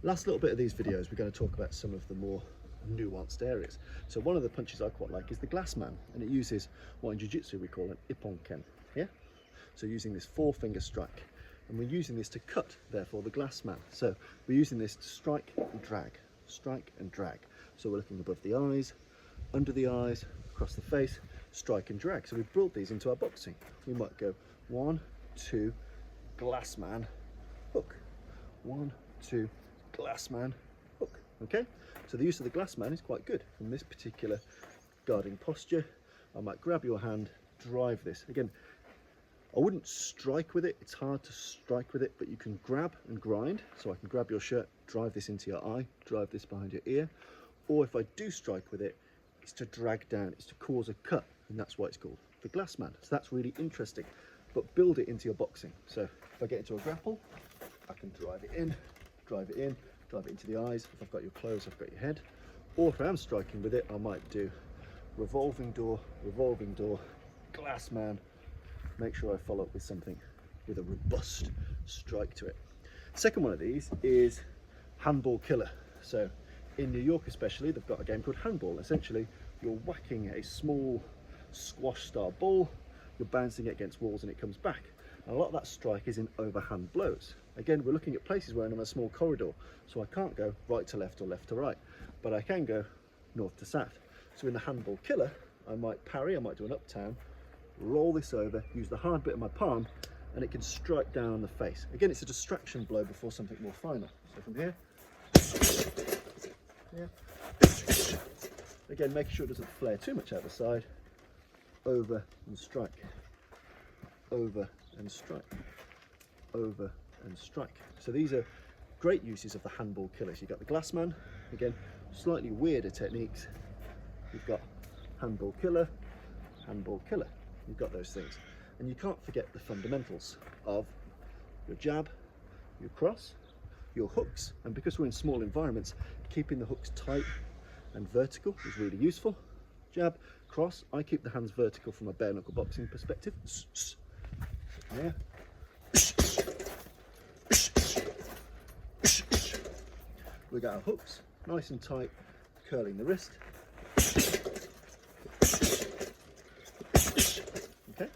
Last little bit of these videos, we're going to talk about some of the more nuanced areas. So one of the punches I quite like is the glass man, and it uses what in jiu-jitsu we call an ipponken. Yeah, so using this 4-finger strike, and we're using this to cut, therefore, the glass man. So we're using this to strike and drag, strike and drag. So we're looking above the eyes, under the eyes, across the face, strike and drag. So we've brought these into our boxing. We might go 1, 2, glass man, hook, 1, 2, glass man, hook. Okay, so the use of the glass man is quite good. In this particular guarding posture, I might grab your hand, drive this. Again, I wouldn't strike with it, it's hard to strike with it, but you can grab and grind. So I can grab your shirt, drive this into your eye, drive this behind your ear. Or if I do strike with it, it's to drag down, it's to cause a cut, and that's why it's called the glass man. So that's really interesting, but build it into your boxing. So if I get into a grapple, I can drive it in, drive it in, drive it into the eyes. If I've got your clothes, I've got your head. Or if I am striking with it, I might do revolving door, glass man. Make sure I follow up with something with a robust strike to it. Second one of these is handball killer. So in New York especially, they've got a game called handball. Essentially, you're whacking a small squash style ball, you're bouncing it against walls and it comes back. And a lot of that strike is in overhand blows. Again, we're looking at places where I'm in a small corridor, so I can't go right to left or left to right, but I can go north to south. So in the handball killer, I might parry, I might do an uptown, roll this over, use the hard bit of my palm, and it can strike down on the face. Again, it's a distraction blow before something more final. So from here, yeah. Again, making sure it doesn't flare too much out the side, over and strike, over and strike, over and strike. So these are great uses of the handball killers. You've got the glass man, again, slightly weirder techniques. You've got handball killer, handball killer. You've got those things. And you can't forget the fundamentals of your jab, your cross, your hooks. And because we're in small environments, keeping the hooks tight and vertical is really useful. Jab, cross, I keep the hands vertical from a bare knuckle boxing perspective. Yeah. We got our hooks, nice and tight, curling the wrist. Okay,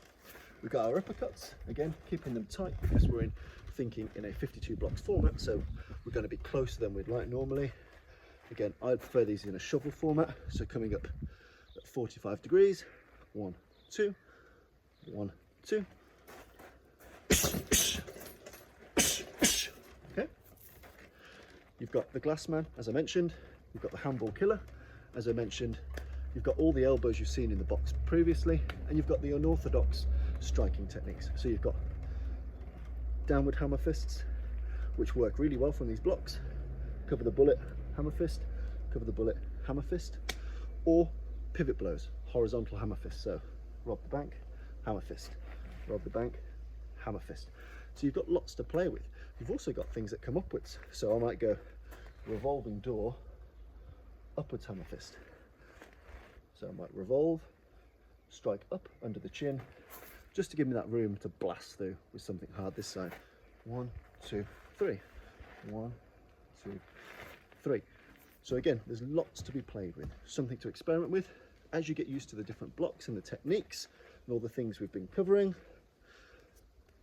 we've got our uppercuts, again, keeping them tight because we're thinking in a 52 blocks format, so we're going to be closer than we'd like normally. Again, I prefer these in a shovel format, so coming up at 45 degrees, 1, 2, 1, 2. Okay, you've got the glass man, as I mentioned, you've got the handball killer, as I mentioned, you've got all the elbows you've seen in the box previously, and you've got the unorthodox striking techniques. So you've got downward hammer fists, which work really well from these blocks, cover the bullet, hammer fist, cover the bullet, hammer fist, or pivot blows, horizontal hammer fist. So rob the bank, hammer fist, rob the bank, hammer fist. So you've got lots to play with. You've also got things that come upwards. So I might go revolving door, upwards hammer fist. So I might revolve, strike up under the chin, just to give me that room to blast through with something hard this side. 1, 2, 3. 1, 2, 3. So again, there's lots to be played with, something to experiment with. As you get used to the different blocks and the techniques and all the things we've been covering,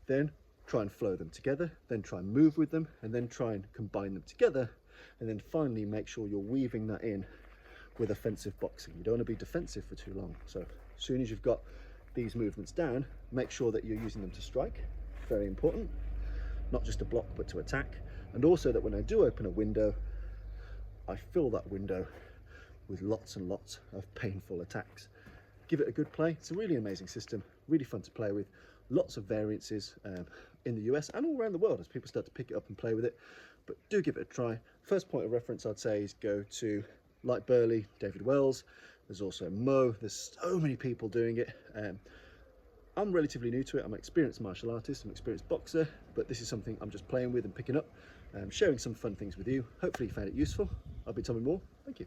then try and flow them together, then try and move with them, and then try and combine them together, and then finally make sure you're weaving that in with offensive boxing. You don't want to be defensive for too long. So as soon as you've got these movements down, make sure that you're using them to strike. Very important. Not just to block, but to attack. And also that when I do open a window, I fill that window with lots and lots of painful attacks. Give it a good play. It's a really amazing system, really fun to play with. Lots of variances in the US and all around the world as people start to pick it up and play with it. But do give it a try. First point of reference I'd say is go to like Burley, David Wells. There's also Mo. There's so many people doing it. I'm relatively new to it. I'm an experienced martial artist, I'm an experienced boxer, but this is something I'm just playing with and picking up, sharing some fun things with you. Hopefully you found it useful. I've been Tommy Moore. Thank you.